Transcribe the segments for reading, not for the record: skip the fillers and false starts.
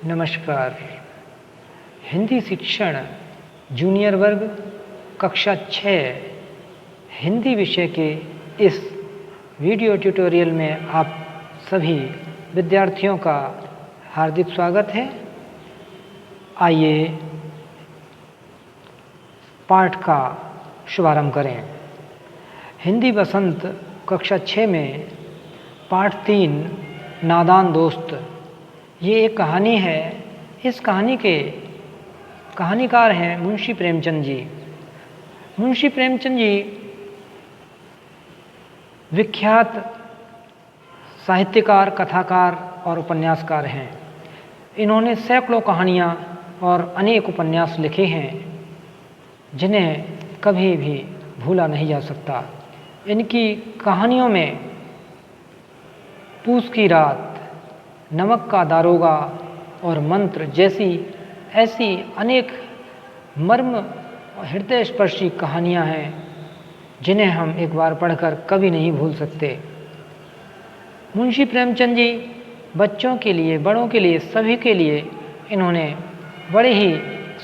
नमस्कार। हिंदी शिक्षण जूनियर वर्ग कक्षा 6 हिंदी विषय के इस वीडियो ट्यूटोरियल में आप सभी विद्यार्थियों का हार्दिक स्वागत है। आइए पाठ का शुभारंभ करें। हिंदी बसंत कक्षा 6 में पाठ 3 नादान दोस्त। ये एक कहानी है। इस कहानी के कहानीकार हैं मुंशी प्रेमचंद जी। मुंशी प्रेमचंद जी विख्यात साहित्यकार, कथाकार और उपन्यासकार हैं। इन्होंने सैकड़ों कहानियाँ और अनेक उपन्यास लिखे हैं जिन्हें कभी भी भूला नहीं जा सकता। इनकी कहानियों में पूस की रात, नमक का दारोगा और मंत्र जैसी ऐसी अनेक मर्म और हृदय स्पर्शी कहानियाँ हैं जिन्हें हम एक बार पढ़कर कभी नहीं भूल सकते। मुंशी प्रेमचंद जी बच्चों के लिए, बड़ों के लिए, सभी के लिए इन्होंने बड़े ही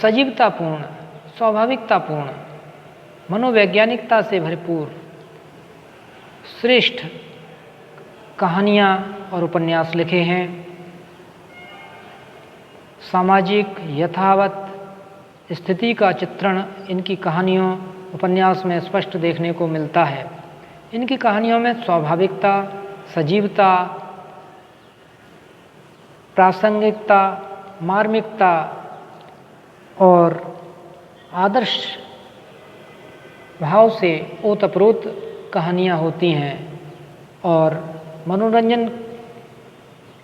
सजीवतापूर्ण, स्वाभाविकतापूर्ण, मनोवैज्ञानिकता से भरपूर श्रेष्ठ कहानियाँ और उपन्यास लिखे हैं। सामाजिक यथावत स्थिति का चित्रण इनकी कहानियों, उपन्यास में स्पष्ट देखने को मिलता है। इनकी कहानियों में स्वाभाविकता, सजीवता, प्रासंगिकता, मार्मिकता और आदर्श भाव से ओतप्रोत कहानियाँ होती हैं और मनोरंजन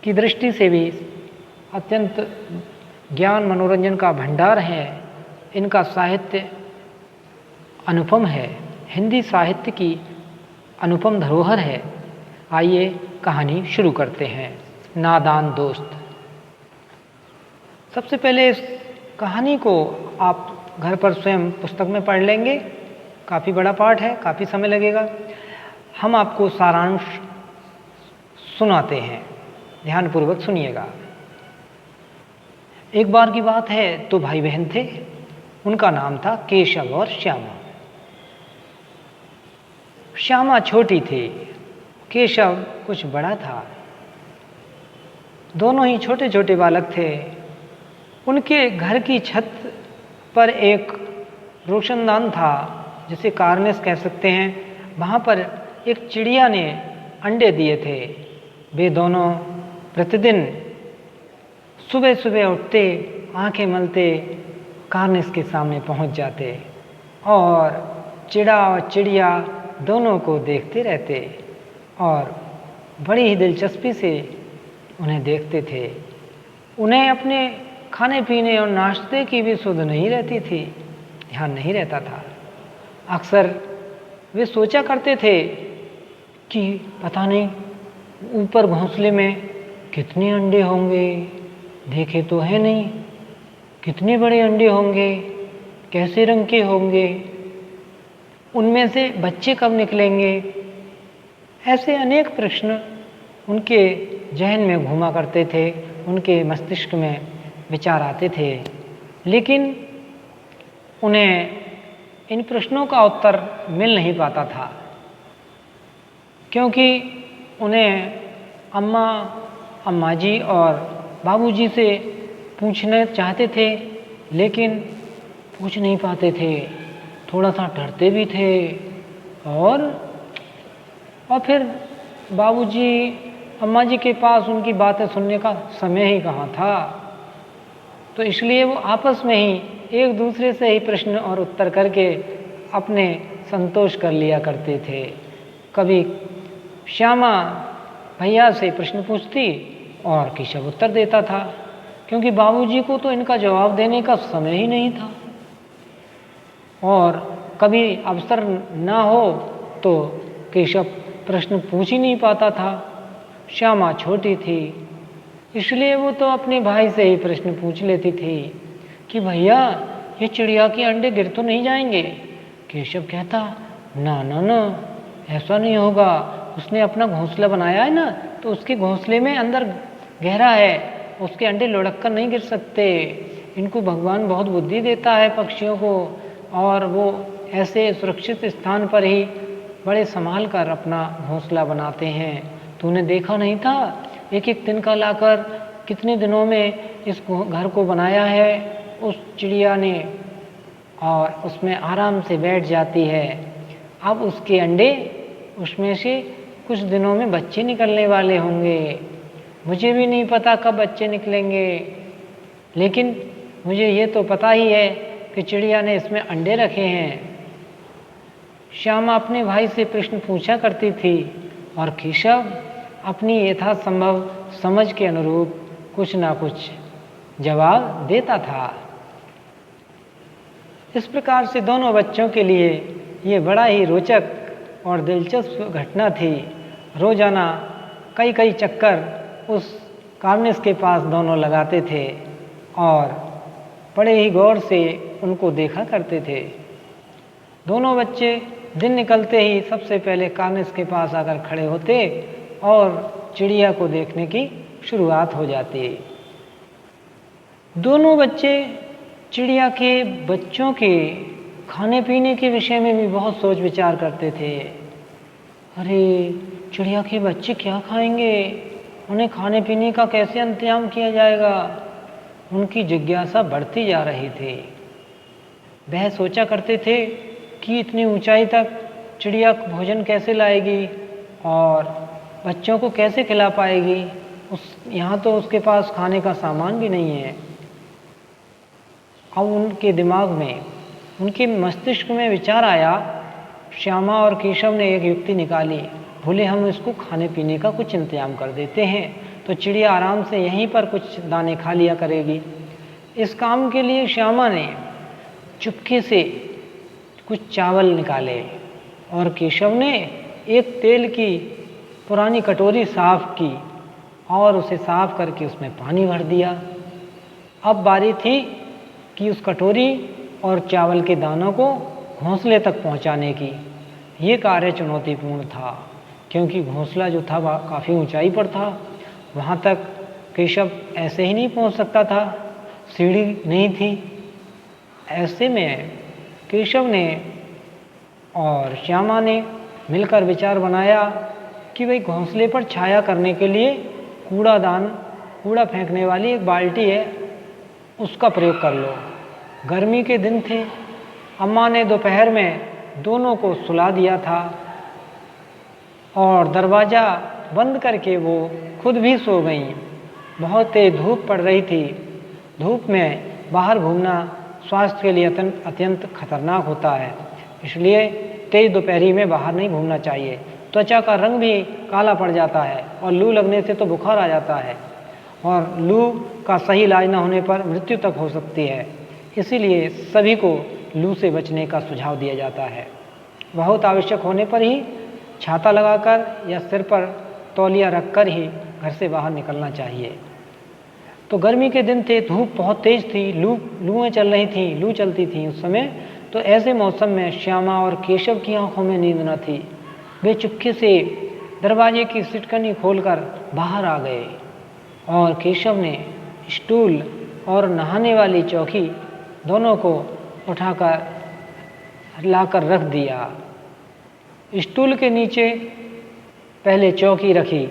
की दृष्टि से भी अत्यंत ज्ञान मनोरंजन का भंडार है। इनका साहित्य अनुपम है, हिंदी साहित्य की अनुपम धरोहर है। आइए कहानी शुरू करते हैं। नादान दोस्त। सबसे पहले इस कहानी को आप घर पर स्वयं पुस्तक में पढ़ लेंगे। काफ़ी बड़ा पाठ है, काफ़ी समय लगेगा। हम आपको सारांश सुनाते हैं, ध्यानपूर्वक सुनिएगा। एक बार की बात है, तो भाई बहन थे। उनका नाम था केशव और श्यामा। श्यामा छोटी थी, केशव कुछ बड़ा था। दोनों ही छोटे छोटे बालक थे। उनके घर की छत पर एक रोशनदान था, जिसे कारनेस कह सकते हैं। वहाँ पर एक चिड़िया ने अंडे दिए थे। वे दोनों प्रतिदिन सुबह सुबह उठते, आंखें मलते कारनेस के सामने पहुंच जाते और चिड़ा और चिड़िया दोनों को देखते रहते और बड़ी ही दिलचस्पी से उन्हें देखते थे। उन्हें अपने खाने पीने और नाश्ते की भी सुध नहीं रहती थी, ध्यान नहीं रहता था। अक्सर वे सोचा करते थे कि पता नहीं ऊपर घोंसले में कितने अंडे होंगे, देखे तो है नहीं। कितने बड़े अंडे होंगे, कैसे रंग के होंगे, उनमें से बच्चे कब निकलेंगे। ऐसे अनेक प्रश्न उनके जहन में घूमा करते थे, उनके मस्तिष्क में विचार आते थे। लेकिन उन्हें इन प्रश्नों का उत्तर मिल नहीं पाता था, क्योंकि उन्हें अम्मा जी और बाबूजी से पूछना चाहते थे, लेकिन पूछ नहीं पाते थे। थोड़ा सा डरते भी थे और फिर बाबूजी, अम्मा जी के पास उनकी बातें सुनने का समय ही कहाँ था। तो इसलिए वो आपस में ही एक दूसरे से ही प्रश्न और उत्तर करके अपने संतोष कर लिया करते थे। कभी श्यामा भैया से प्रश्न पूछती और केशव उत्तर देता था, क्योंकि बाबूजी को तो इनका जवाब देने का समय ही नहीं था। और कभी अवसर ना हो तो केशव प्रश्न पूछ ही नहीं पाता था। श्यामा छोटी थी, इसलिए वो तो अपने भाई से ही प्रश्न पूछ लेती थी कि भैया ये चिड़िया के अंडे गिर तो नहीं जाएंगे। केशव कहता, ना ना ना, ऐसा नहीं होगा। उसने अपना घोंसला बनाया है ना, तो उसके घोंसले में अंदर गहरा है उसके अंडे लुढ़क कर नहीं गिर सकते। इनको भगवान बहुत बुद्धि देता है पक्षियों को, और वो ऐसे सुरक्षित स्थान पर ही बड़े संभाल कर अपना घोंसला बनाते हैं। तूने देखा नहीं था, एक एक तिनका लाकर कितने दिनों में इस घर को बनाया है उस चिड़िया ने, और उसमें आराम से बैठ जाती है। अब उसके अंडे, उसमें से कुछ दिनों में बच्चे निकलने वाले होंगे। मुझे भी नहीं पता कब बच्चे निकलेंगे, लेकिन मुझे ये तो पता ही है कि चिड़िया ने इसमें अंडे रखे हैं। श्यामा अपने भाई से प्रश्न पूछा करती थी और केशव अपनी यथासंभव समझ के अनुरूप कुछ ना कुछ जवाब देता था। इस प्रकार से दोनों बच्चों के लिए ये बड़ा ही रोचक और दिलचस्प घटना थी। रोजाना कई कई चक्कर उस कार्निस के पास दोनों लगाते थे और बड़े ही गौर से उनको देखा करते थे। दोनों बच्चे दिन निकलते ही सबसे पहले कार्निस के पास आकर खड़े होते और चिड़िया को देखने की शुरुआत हो जाती। दोनों बच्चे चिड़िया के बच्चों के खाने पीने के विषय में भी बहुत सोच विचार करते थे। अरे, चिड़िया के बच्चे क्या खाएंगे, उन्हें खाने पीने का कैसे इंतजाम किया जाएगा, उनकी जिज्ञासा बढ़ती जा रही थी। वह सोचा करते थे कि इतनी ऊंचाई तक चिड़िया भोजन कैसे लाएगी और बच्चों को कैसे खिला पाएगी। यहाँ तो उसके पास खाने का सामान भी नहीं है। अब उनके दिमाग में, उनके मस्तिष्क में विचार आया। श्यामा और केशव ने एक युक्ति निकाली। बोले, हम इसको खाने पीने का कुछ इंतजाम कर देते हैं तो चिड़िया आराम से यहीं पर कुछ दाने खा लिया करेगी। इस काम के लिए श्यामा ने चुपके से कुछ चावल निकाले और केशव ने एक तेल की पुरानी कटोरी साफ की और उसे साफ करके उसमें पानी भर दिया। अब बारी थी कि उस कटोरी और चावल के दानों को घोंसले तक पहुंचाने की। ये कार्य चुनौतीपूर्ण था क्योंकि घोंसला जो था वह काफ़ी ऊंचाई पर था। वहाँ तक केशव ऐसे ही नहीं पहुंच सकता था, सीढ़ी नहीं थी। ऐसे में केशव ने और श्यामा ने मिलकर विचार बनाया कि भाई घोंसले पर छाया करने के लिए कूड़ा फेंकने वाली एक बाल्टी है, उसका प्रयोग कर लो। गर्मी के दिन थे। अम्मा ने दोपहर में दोनों को सुला दिया था और दरवाज़ा बंद करके वो खुद भी सो गईं। बहुत तेज धूप पड़ रही थी। धूप में बाहर घूमना स्वास्थ्य के लिए अत्यंत खतरनाक होता है, इसलिए तेज दोपहरी में बाहर नहीं घूमना चाहिए। त्वचा का रंग भी काला पड़ जाता है और लू लगने से तो बुखार आ जाता है और लू का सही इलाज न होने पर मृत्यु तक हो सकती है। इसीलिए सभी को लू से बचने का सुझाव दिया जाता है। बहुत आवश्यक होने पर ही छाता लगाकर या सिर पर तौलिया रखकर ही घर से बाहर निकलना चाहिए। तो गर्मी के दिन थे, धूप बहुत तेज थी, लूएं चल रही थी, लू चलती थी उस समय। तो ऐसे मौसम में श्यामा और केशव की आंखों में नींद न थी। वे चुपके से दरवाजे की सिटकनी खोलकर बाहर आ गए और केशव ने स्टूल और नहाने वाली चौकी दोनों को उठाकर लाकर रख दिया। स्टूल के नीचे पहले चौकी रखी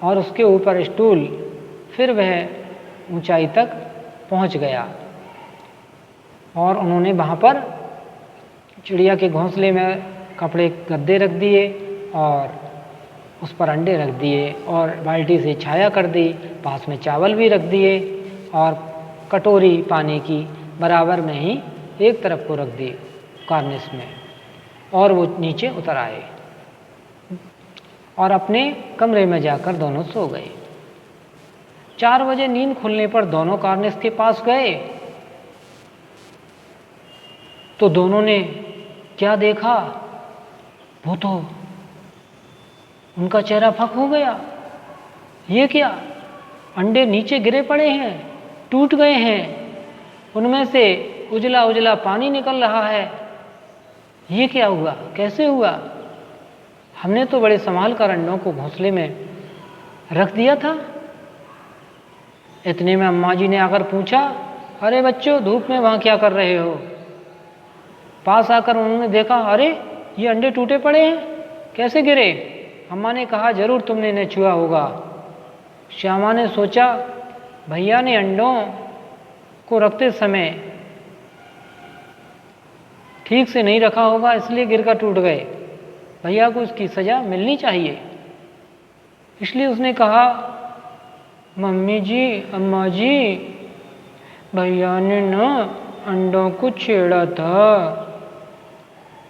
और उसके ऊपर स्टूल, फिर वह ऊंचाई तक पहुंच गया और उन्होंने वहाँ पर चिड़िया के घोंसले में कपड़े गद्दे रख दिए और उस पर अंडे रख दिए और बाल्टी से छाया कर दी। पास में चावल भी रख दिए और कटोरी पानी की बराबर में ही एक तरफ को रख दी कार्निस में, और वो नीचे उतर आए और अपने कमरे में जाकर दोनों सो गए। 4 बजे नींद खुलने पर दोनों कार्निस के पास गए तो दोनों ने क्या देखा, वो तो उनका चेहरा फक हो गया। ये क्या, अंडे नीचे गिरे पड़े हैं, टूट गए हैं, उनमें से उजला उजला पानी निकल रहा है। ये क्या हुआ, कैसे हुआ? हमने तो बड़े संभाल कर अंडों को घोंसले में रख दिया था। इतने में अम्मा जी ने आकर पूछा, अरे बच्चों, धूप में वहाँ क्या कर रहे हो? पास आकर उन्होंने देखा, अरे ये अंडे टूटे पड़े हैं, कैसे गिरे? अम्मा ने कहा, जरूर तुमने इन्हें छुआ होगा। श्यामा ने सोचा, भैया ने अंडों को रखते समय ठीक से नहीं रखा होगा, इसलिए गिरकर टूट गए। भैया को इसकी सज़ा मिलनी चाहिए। इसलिए उसने कहा, मम्मी जी, अम्मा जी, भैया ने न अंडों को छेड़ा था।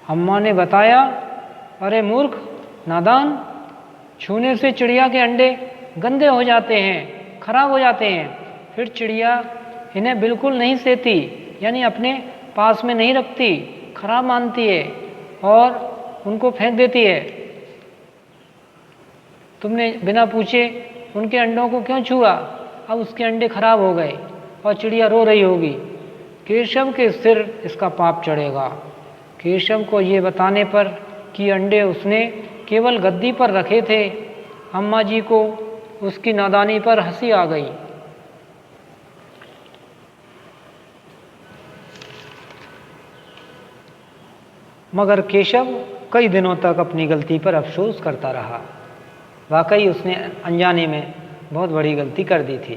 अम्मा ने बताया, अरे मूर्ख, नादान, छूने से चिड़िया के अंडे गंदे हो जाते हैं, खराब हो जाते हैं। फिर चिड़िया इन्हें बिल्कुल नहीं सेती, यानी अपने पास में नहीं रखती, खराब मानती है और उनको फेंक देती है। तुमने बिना पूछे उनके अंडों को क्यों छुआ? अब उसके अंडे खराब हो गए और चिड़िया रो रही होगी। केशव के सिर इसका पाप चढ़ेगा। केशव को ये बताने पर कि अंडे उसने केवल गद्दी पर रखे थे, अम्मा जी को उसकी नादानी पर हंसी आ गई। मगर केशव कई दिनों तक अपनी गलती पर अफसोस करता रहा। वाकई उसने अनजाने में बहुत बड़ी गलती कर दी थी।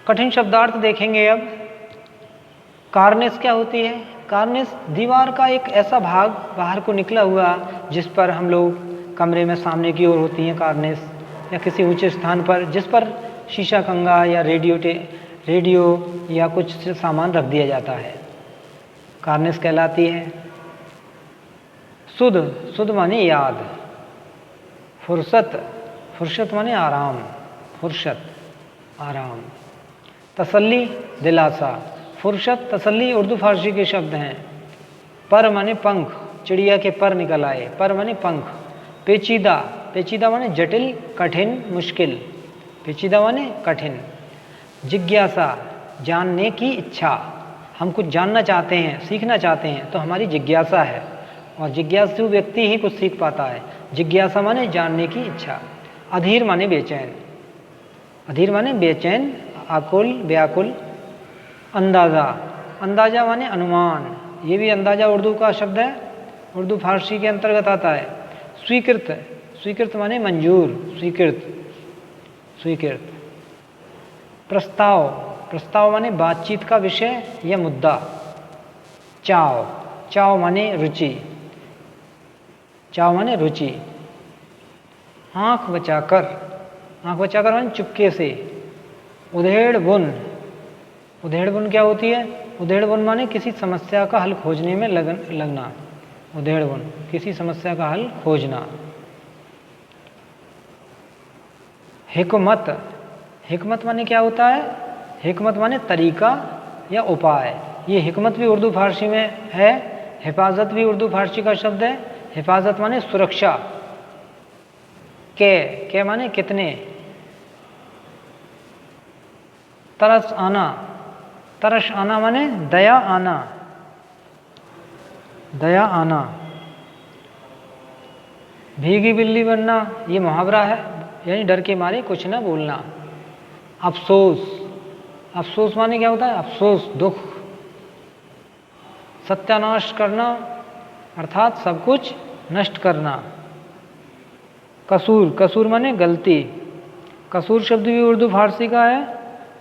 कठिन शब्दार्थ देखेंगे अब। कार्निस क्या होती है? कार्निस दीवार का एक ऐसा भाग बाहर को निकला हुआ जिस पर हम लोग कमरे में सामने की ओर होती हैं कार्निस, या किसी ऊंचे स्थान पर जिस पर शीशा कंगा या रेडियो या कुछ सामान रख दिया जाता है, कार्निस कहलाती है। सुध माने याद, फुर्सत माने आराम, फुर्सत आराम। तसल्ली दिलासा, फुर्सत तसल्ली उर्दू फारसी के शब्द हैं। पर माने पंख, चिड़िया के पर निकल आए, पर माने पंख। पेचीदा माने जटिल, कठिन, मुश्किल, पेचीदा माने कठिन। जिज्ञासा, जानने की इच्छा, हम कुछ जानना चाहते हैं, सीखना चाहते हैं तो हमारी जिज्ञासा है, और जिज्ञासु व्यक्ति ही कुछ सीख पाता है। जिज्ञासा माने जानने की इच्छा। अधीर माने बेचैन, अधीर माने बेचैन, आकुल, व्याकुल। अंदाजा माने अनुमान, ये भी अंदाजा उर्दू का शब्द है, उर्दू फारसी के अंतर्गत आता है। स्वीकृत माने मंजूर, स्वीकृत। प्रस्ताव माने बातचीत का विषय या मुद्दा। चाव माने रुचि, आँख बचाकर माने चुपके से। उधेड़ बुन क्या होती है? उधेड़ बुन माने किसी समस्या का हल खोजने में लगना। उधेड़ बुन, किसी समस्या का हल खोजना। हिकमत माने क्या होता है? हिकमत माने तरीका या उपाय। ये हिकमत भी उर्दू फारसी में है। हिफाजत भी उर्दू फारसी का शब्द है। हिफाजत माने सुरक्षा। के माने कितने। तरस आना माने दया आना। भीगी बिल्ली बनना, ये मुहावरा है, यानी डर के मारे कुछ ना बोलना। अफसोस माने क्या होता है? अफसोस, दुख। सत्यानाश करना अर्थात सब कुछ नष्ट करना। कसूर माने गलती। कसूर शब्द भी उर्दू फारसी का है।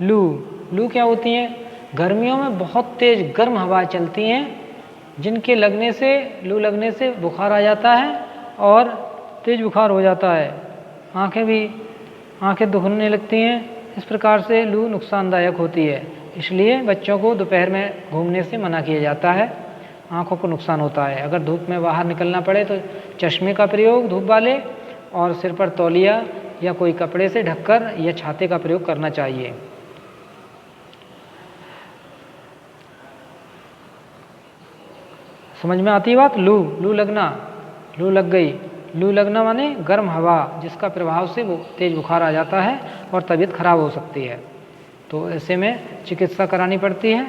लू क्या होती है? गर्मियों में बहुत तेज गर्म हवाएं चलती हैं, जिनके लू लगने से बुखार आ जाता है और तेज बुखार हो जाता है। आंखें दुखने लगती हैं। इस प्रकार से लू नुकसानदायक होती है, इसलिए बच्चों को दोपहर में घूमने से मना किया जाता है, आंखों को नुकसान होता है। अगर धूप में बाहर निकलना पड़े तो चश्मे का प्रयोग धूप वाले, और सिर पर तौलिया या कोई कपड़े से ढककर या छाते का प्रयोग करना चाहिए। समझ में आती है बात? लू लग गई। लू लगना माने गर्म हवा जिसका प्रभाव से वो तेज बुखार आ जाता है और तबीयत खराब हो सकती है, तो ऐसे में चिकित्सा करानी पड़ती है।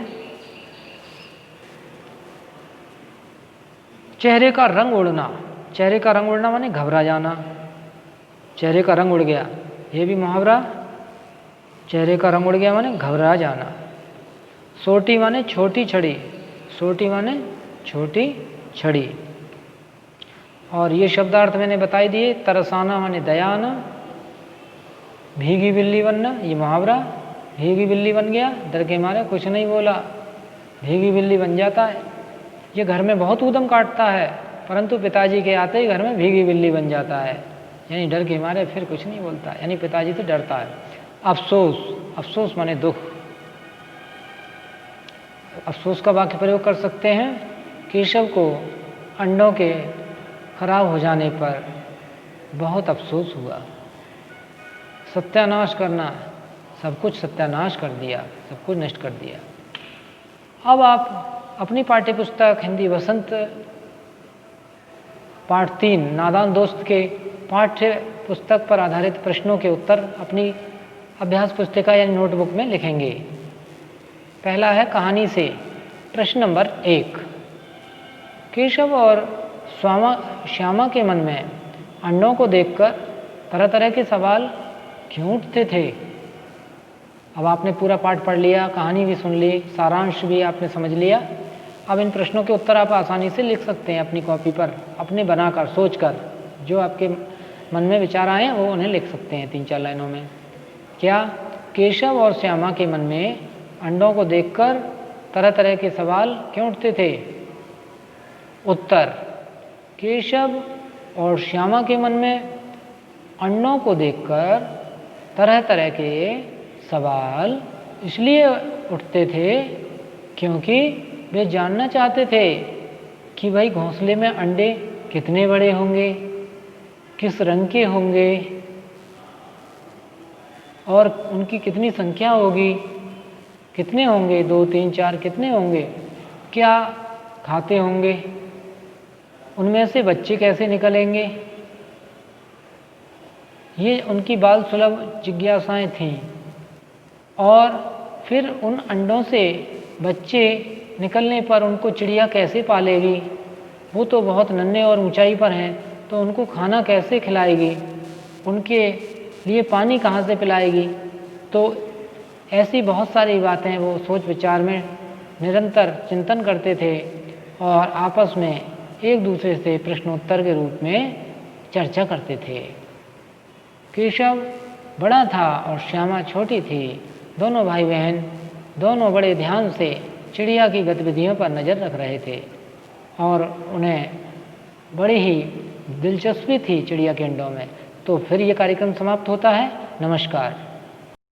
चेहरे का रंग उड़ना माने घबरा जाना। चेहरे का रंग उड़ गया, ये भी मुहावरा चेहरे का रंग उड़ गया माने घबरा जाना। सोटी माने छोटी छड़ी, सोटी माने छोटी छड़ी। और ये शब्दार्थ मैंने बताई दिए। तरसाना माने दया आना, भीगी बिल्ली बनना, ये मुहावरा। भीगी बिल्ली बन गया, डर के मारे कुछ नहीं बोला, भीगी बिल्ली बन जाता है। ये घर में बहुत ऊधम काटता है, परंतु पिताजी के आते ही घर में भीगी बिल्ली बन जाता है, यानी डर के मारे फिर कुछ नहीं बोलता, यानी पिताजी से डरता है। अफसोस, अफसोस माने दुख। अफसोस का वाक्य प्रयोग कर सकते हैं। केशव को अंडों के खराब हो जाने पर बहुत अफसोस हुआ। सत्यानाश करना, सब कुछ सत्यानाश कर दिया, सब कुछ नष्ट कर दिया। अब आप अपनी पाठ्यपुस्तक हिंदी वसंत पाठ 3 नादान दोस्त के पाठ्य पुस्तक पर आधारित प्रश्नों के उत्तर अपनी अभ्यास पुस्तिका यानी नोटबुक में लिखेंगे। पहला है कहानी से। प्रश्न नंबर 1। केशव और श्यामा के मन में अंडों को देखकर तरह तरह के सवाल क्यों उठते थे? अब आपने पूरा पाठ पढ़ लिया, कहानी भी सुन ली, सारांश भी आपने समझ लिया। अब इन प्रश्नों के उत्तर आप आसानी से लिख सकते हैं अपनी कॉपी पर, अपने बनाकर, सोचकर। जो आपके मन में विचार आए वो उन्हें लिख सकते हैं 3-4 लाइनों में। क्या केशव और श्यामा के मन में अंडों को देखकर तरह तरह के सवाल क्यों उठते थे? उत्तर, केशव और श्यामा के मन में अंडों को देखकर तरह तरह के सवाल इसलिए उठते थे क्योंकि वे जानना चाहते थे कि भाई घोंसले में अंडे कितने बड़े होंगे, किस रंग के होंगे और उनकी कितनी संख्या होगी, कितने होंगे, 2, 3, 4 कितने होंगे, क्या खाते होंगे, उनमें से बच्चे कैसे निकलेंगे। ये उनकी बाल सुलभ जिज्ञासाएं थीं। और फिर उन अंडों से बच्चे निकलने पर उनको चिड़िया कैसे पालेगी, वो तो बहुत नन्हे और ऊंचाई पर हैं, तो उनको खाना कैसे खिलाएगी, उनके लिए पानी कहाँ से पिलाएगी। तो ऐसी बहुत सारी बातें वो सोच विचार में निरंतर चिंतन करते थे और आपस में एक दूसरे से प्रश्नोत्तर के रूप में चर्चा करते थे। केशव बड़ा था और श्यामा छोटी थी। दोनों भाई बहन दोनों बड़े ध्यान से चिड़िया की गतिविधियों पर नज़र रख रहे थे और उन्हें बड़ी ही दिलचस्पी थी चिड़िया के अंडों में। तो फिर ये कार्यक्रम समाप्त होता है। नमस्कार।